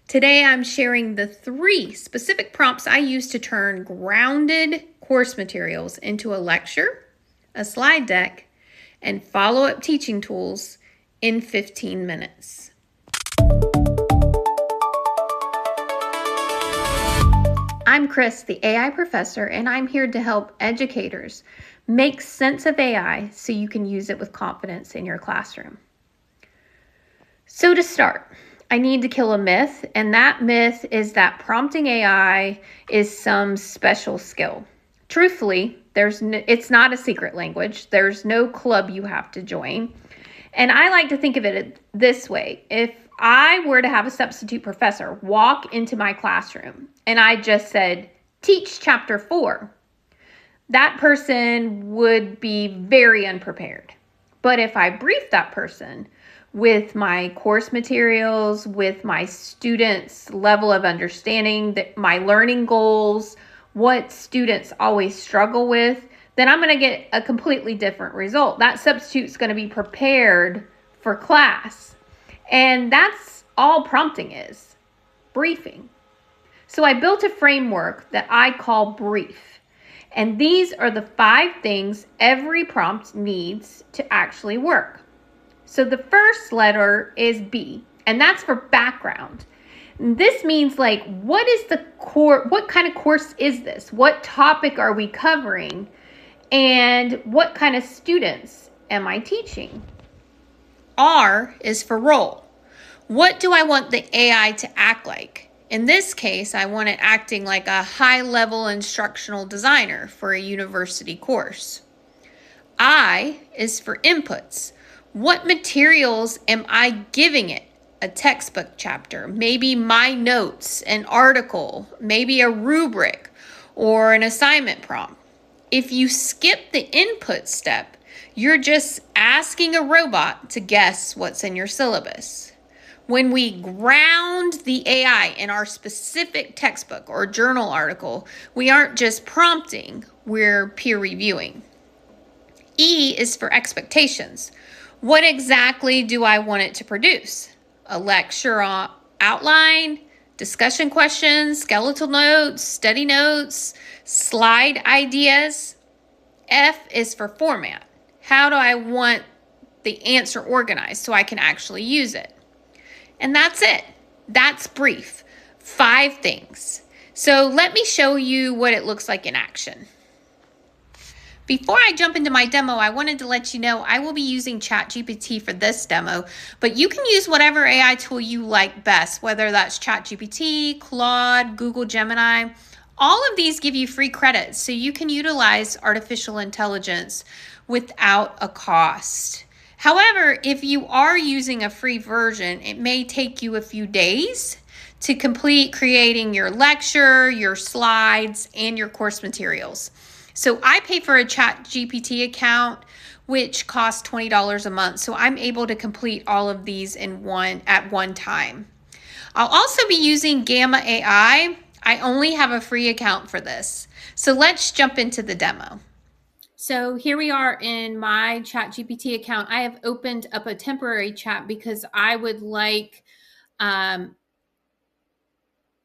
Today I'm sharing the 3 specific prompts I use to turn grounded course materials into a lecture, a slide deck, and follow-up teaching tools in 15 minutes. I'm Chris, the AI professor, and I'm here to help educators make sense of AI so you can use it with confidence in your classroom. So to start, I need to kill a myth, and that myth is that prompting AI is some special skill. Truthfully, it's not a secret language. There's no club you have to join. And I like to think of it this way. If I were to have a substitute professor walk into my classroom and I just said, teach chapter 4, that person would be very unprepared. But if I brief that person with my course materials, with my students' level of understanding, my learning goals, what students always struggle with, then I'm going to get a completely different result. That substitute's going to be prepared for class. And that's all prompting is, briefing. So I built a framework that I call brief. And these are the 5 things every prompt needs to actually work. So the first letter is B, and that's for background. This means like, what kind of course is this? What topic are we covering? And what kind of students am I teaching? R is for role. What do I want the AI to act like? In this case, I want it acting like a high-level instructional designer for a university course. I is for inputs. What materials am I giving it? A textbook chapter, maybe my notes, an article, maybe a rubric, or an assignment prompt. If you skip the input step, you're just asking a robot to guess what's in your syllabus. When we ground the AI in our specific textbook or journal article, we aren't just prompting, we're peer reviewing. E is for expectations. What exactly do I want it to produce? A lecture outline, discussion questions, skeletal notes, study notes, slide ideas. F is for format. How do I want the answer organized so I can actually use it? And that's it. That's brief. 5 things. So let me show you what it looks like in action. Before I jump into my demo, I wanted to let you know I will be using ChatGPT for this demo, but you can use whatever AI tool you like best, whether that's ChatGPT, Claude, Google Gemini. All of these give you free credits, so you can utilize artificial intelligence without a cost. However, if you are using a free version, it may take you a few days to complete creating your lecture, your slides, and your course materials. So I pay for a ChatGPT account, which costs $20 a month. So I'm able to complete all of these at one time. I'll also be using Gamma AI. I only have a free account for this. So let's jump into the demo. So here we are in my ChatGPT account. I have opened up a temporary chat because I would like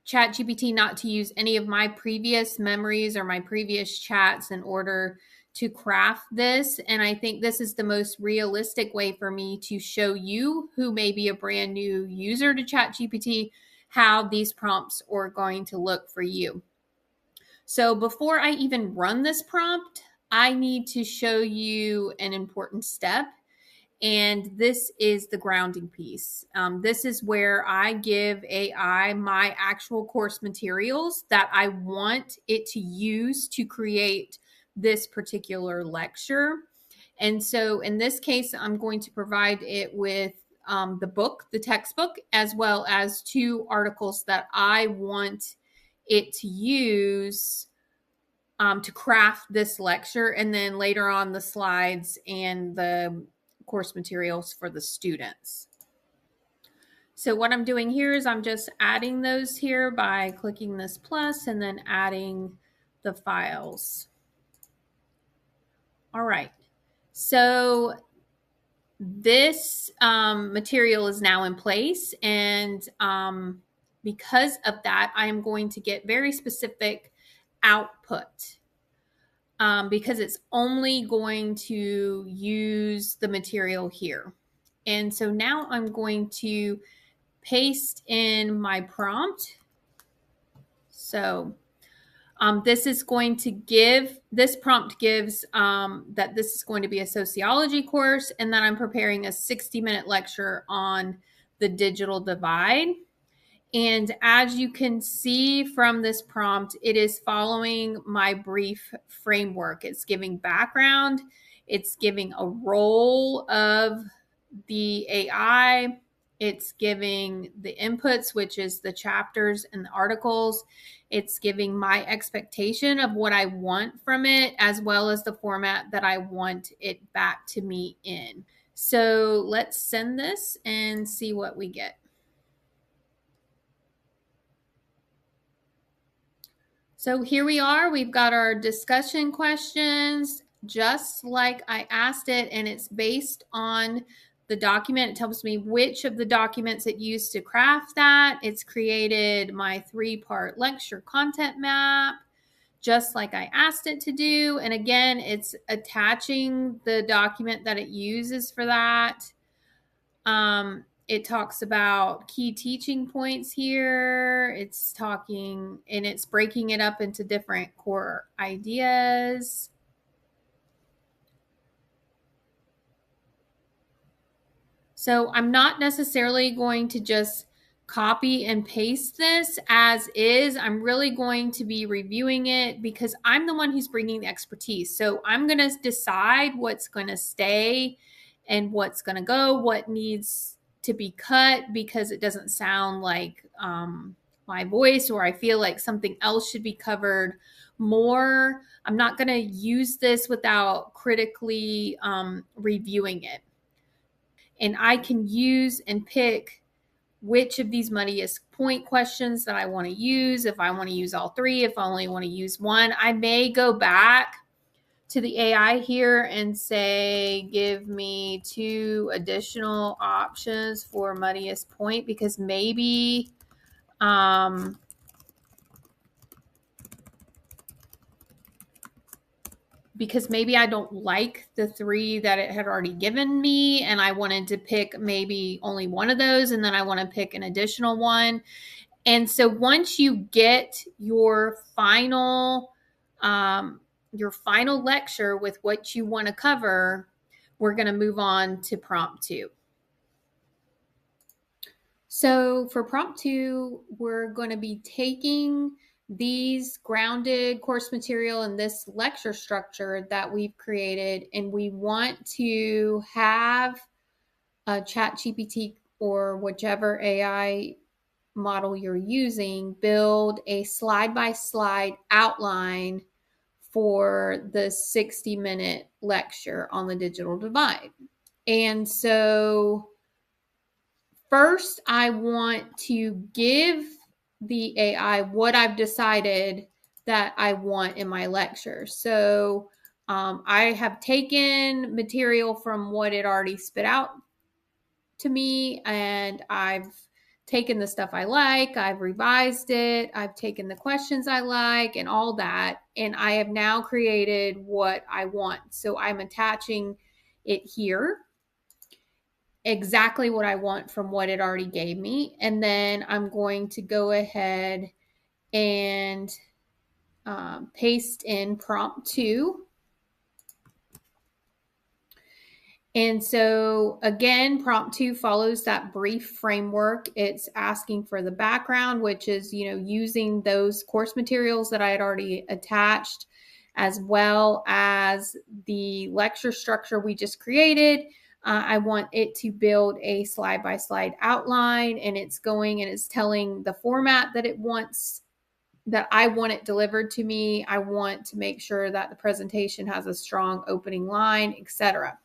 ChatGPT not to use any of my previous memories or my previous chats in order to craft this. And I think this is the most realistic way for me to show you, who may be a brand new user to ChatGPT, how these prompts are going to look for you. So before I even run this prompt, I need to show you an important step. And this is the grounding piece. This is where I give AI my actual course materials that I want it to use to create this particular lecture. And so in this case, I'm going to provide it with the book, the textbook, as well as 2 articles that I want it to use to craft this lecture, and then later on the slides and the course materials for the students. So what I'm doing here is I'm just adding those here by clicking this plus and then adding the files. All right, so this material is now in place, and because of that, I am going to get very specific output because it's only going to use the material here. And so now I'm going to paste in my prompt. So this is going to give, this prompt gives that this is going to be a sociology course, and that I'm preparing a 60-minute lecture on the digital divide. And as you can see from this prompt, it is following my brief framework. It's giving background, it's giving a role of the AI, it's giving the inputs, which is the chapters and the articles. It's giving my expectation of what I want from it, as well as the format that I want it back to me in. So let's send this and see what we get. So here we are. We've got our discussion questions, just like I asked it, and it's based on the document. It tells me which of the documents it used to craft that. It's created my 3-part lecture content map, just like I asked it to do. And again, it's attaching the document that it uses for that. It talks about key teaching points here. It's talking, and it's breaking it up into different core ideas. So I'm not necessarily going to just copy and paste this as is. I'm really going to be reviewing it because I'm the one who's bringing the expertise. So I'm going to decide what's going to stay and what's going to go, what needs to be cut because it doesn't sound like my voice, or I feel like something else should be covered more. I'm not going to use this without critically reviewing it. And I can use and pick which of these muddiest point questions that I want to use. If I want to use all 3, if I only want to use 1, I may go back to the AI here and say, give me 2 additional options for muddiest point, because maybe I don't like the 3 that it had already given me, and I wanted to pick maybe only one of those, and then I want to pick an additional one. And so once you get your final lecture with what you want to cover, we're going to move on to prompt 2. So for prompt 2, we're going to be taking these grounded course material and this lecture structure that we've created, and we want to have a ChatGPT or whichever AI model you're using build a slide-by-slide outline for the 60-minute lecture on the digital divide. And so first, I want to give the AI what I've decided that I want in my lecture. So I have taken material from what it already spit out to me, and I've taken the stuff I like, I've revised it, I've taken the questions I like and all that, and I have now created what I want. So I'm attaching it here, exactly what I want from what it already gave me. And then I'm going to go ahead and paste in prompt 2. And so again, prompt 2 follows that brief framework. It's asking for the background, which is, using those course materials that I had already attached, as well as the lecture structure we just created. I want it to build a slide-by-slide outline, and it's going and it's telling the format that it wants, that I want it delivered to me. I want to make sure that the presentation has a strong opening line, etc.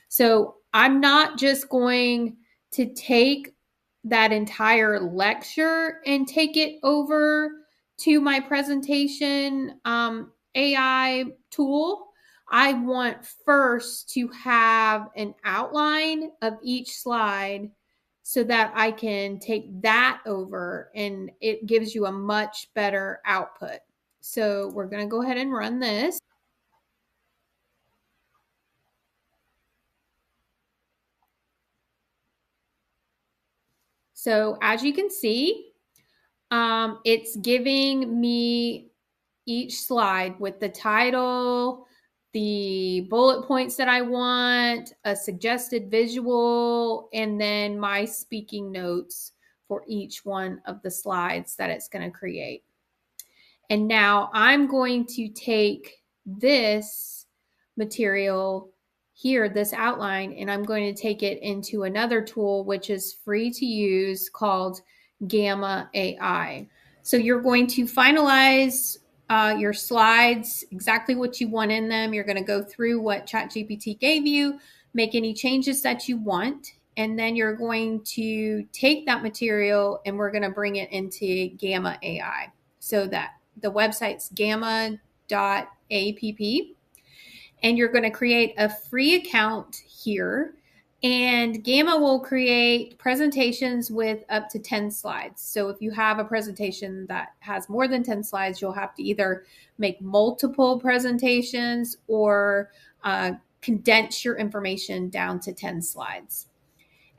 So I'm not just going to take that entire lecture and take it over to my presentation AI tool. I want first to have an outline of each slide so that I can take that over and it gives you a much better output. So we're going to go ahead and run this. So as you can see, it's giving me each slide with the title, the bullet points that I want, a suggested visual, and then my speaking notes for each one of the slides that it's going to create. And now I'm going to take this material here, this outline, and I'm going to take it into another tool, which is free to use, called Gamma AI. So you're going to finalize your slides, exactly what you want in them. You're going to go through what ChatGPT gave you, make any changes that you want, and then you're going to take that material and we're going to bring it into Gamma AI. So that the website's gamma.app, and you're going to create a free account here. And Gamma will create presentations with up to 10 slides. So if you have a presentation that has more than 10 slides, you'll have to either make multiple presentations or condense your information down to 10 slides.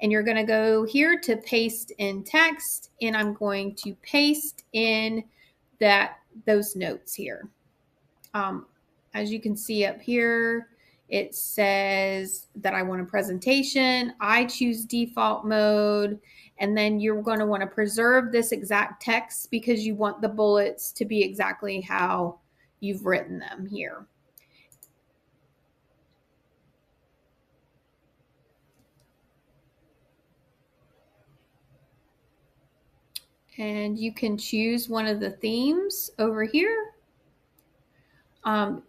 And you're going to go here to paste in text, and I'm going to paste in those notes here. As you can see up here, it says that I want a presentation. I choose default mode, and then you're going to want to preserve this exact text because you want the bullets to be exactly how you've written them here. And you can choose one of the themes over here.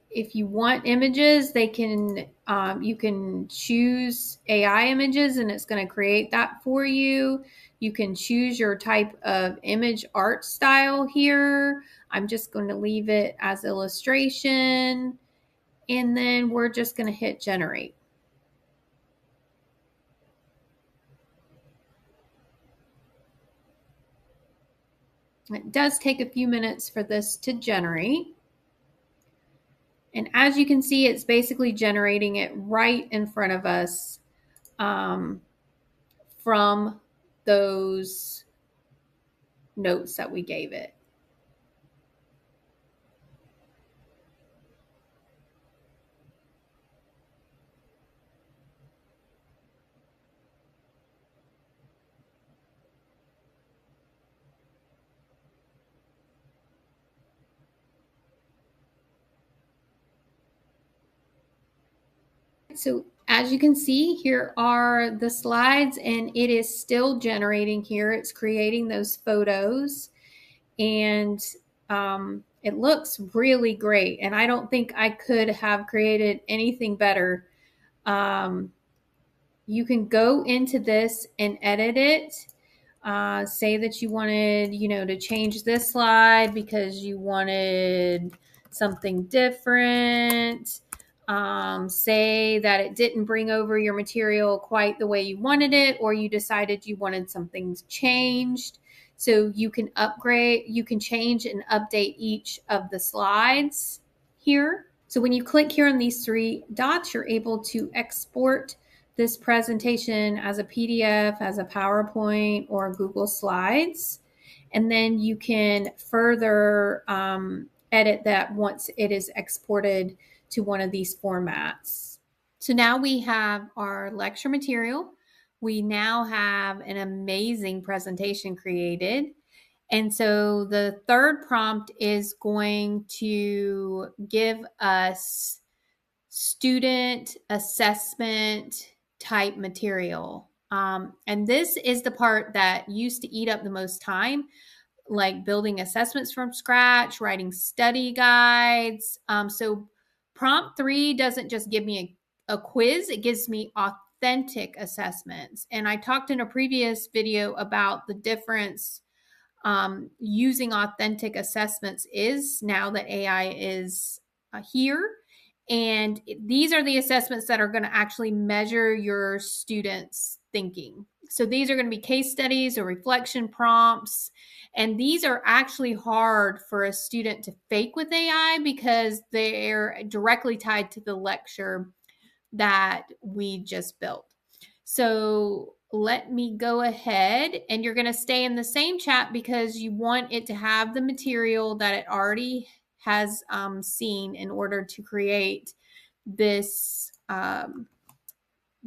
If you want images, you can choose AI images and it's going to create that for you. You can choose your type of image art style here. I'm just going to leave it as illustration. And then we're just going to hit generate. It does take a few minutes for this to generate. And as you can see, it's basically generating it right in front of us from those notes that we gave it. So as you can see, here are the slides, and it is still generating here. It's creating those photos, and it looks really great. And I don't think I could have created anything better. You can go into this and edit it. Say that you wanted, to change this slide because you wanted something different. Say that it didn't bring over your material quite the way you wanted it, or you decided you wanted something changed. So you can change and update each of the slides here. So when you click here on these three dots, you're able to export this presentation as a PDF, as a PowerPoint, or Google Slides. And then you can further edit that once it is exported to one of these formats. So now we have our lecture material. We now have an amazing presentation created. And so the third prompt is going to give us student assessment type material. And this is the part that used to eat up the most time, like building assessments from scratch, writing study guides. So prompt 3 doesn't just give me a quiz, it gives me authentic assessments. And I talked in a previous video about the difference using authentic assessments is now that AI is here. And these are the assessments that are going to actually measure your students' thinking. So these are going to be case studies or reflection prompts. And these are actually hard for a student to fake with AI because they're directly tied to the lecture that we just built. So let me go ahead, and you're going to stay in the same chat because you want it to have the material that it already has seen in order to create this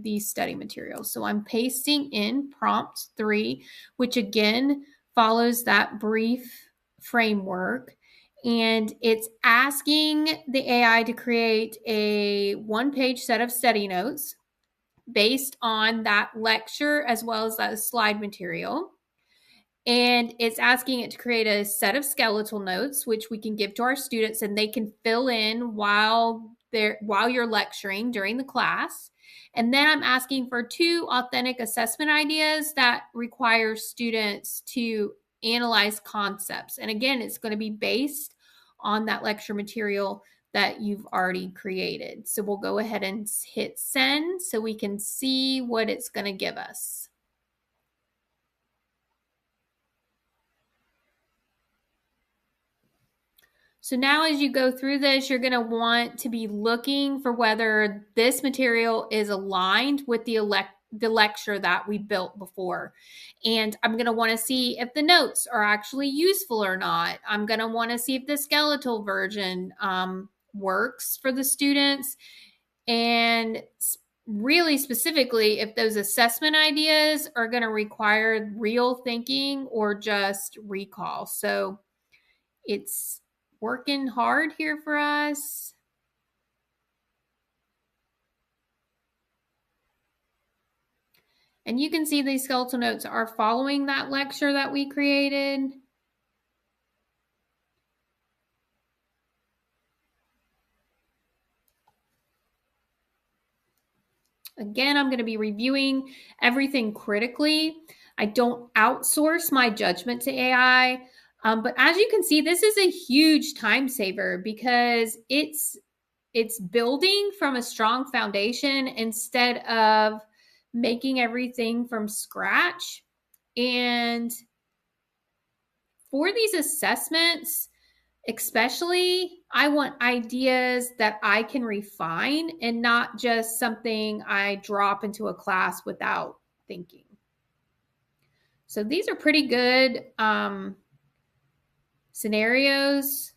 these study materials. So I'm pasting in prompt 3, which again follows that brief framework. And it's asking the AI to create a one-page set of study notes based on that lecture as well as that slide material. And it's asking it to create a set of skeletal notes, which we can give to our students and they can fill in while you're lecturing during the class. And then I'm asking for 2 authentic assessment ideas that require students to analyze concepts. And again, it's going to be based on that lecture material that you've already created. So we'll go ahead and hit send so we can see what it's going to give us. So now as you go through this, you're going to want to be looking for whether this material is aligned with the lecture that we built before. And I'm going to want to see if the notes are actually useful or not. I'm going to want to see if the skeletal version works for the students. And really specifically, if those assessment ideas are going to require real thinking or just recall. So it's working hard here for us. And you can see these skeletal notes are following that lecture that we created. Again, I'm going to be reviewing everything critically. I don't outsource my judgment to AI. But as you can see, this is a huge time saver because it's building from a strong foundation instead of making everything from scratch. And for these assessments, especially, I want ideas that I can refine and not just something I drop into a class without thinking. So these are pretty good scenarios.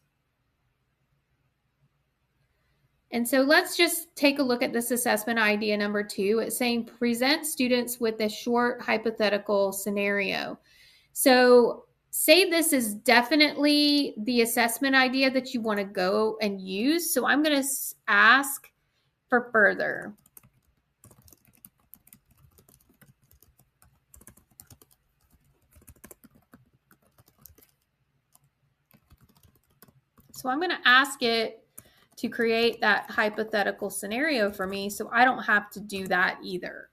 And so let's just take a look at this assessment idea number 2. It's saying present students with a short hypothetical scenario. So say this is definitely the assessment idea that you want to go and use. So I'm going to ask for further. So I'm going to ask it to create that hypothetical scenario for me so I don't have to do that either.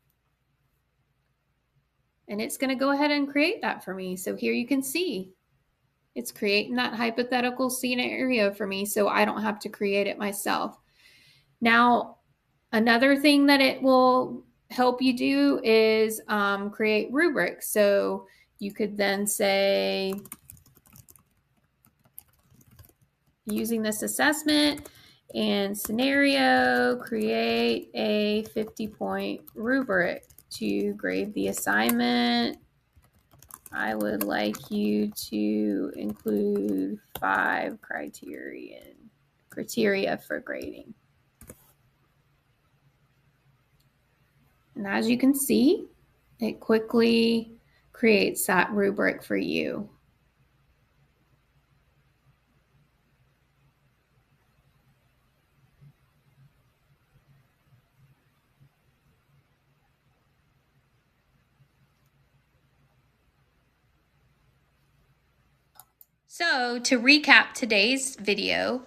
And it's going to go ahead and create that for me. So here you can see it's creating that hypothetical scenario for me so I don't have to create it myself. Now, another thing that it will help you do is create rubrics. So you could then say, using this assessment and scenario, create a 50-point rubric to grade the assignment. I would like you to include 5 criteria for grading. And as you can see, it quickly creates that rubric for you. So to recap today's video,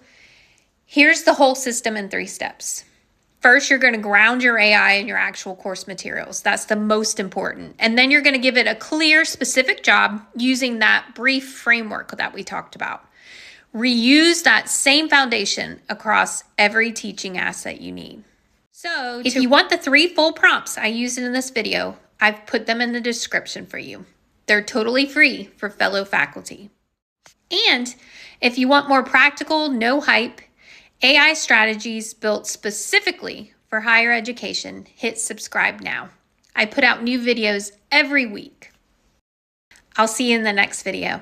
here's the whole system in 3 steps. First, you're going to ground your AI in your actual course materials. That's the most important. And then you're going to give it a clear, specific job using that brief framework that we talked about. Reuse that same foundation across every teaching asset you need. So if you want the 3 full prompts I used in this video, I've put them in the description for you. They're totally free for fellow faculty. And if you want more practical, no hype AI strategies built specifically for higher education, hit subscribe now. I put out new videos every week. I'll see you in the next video.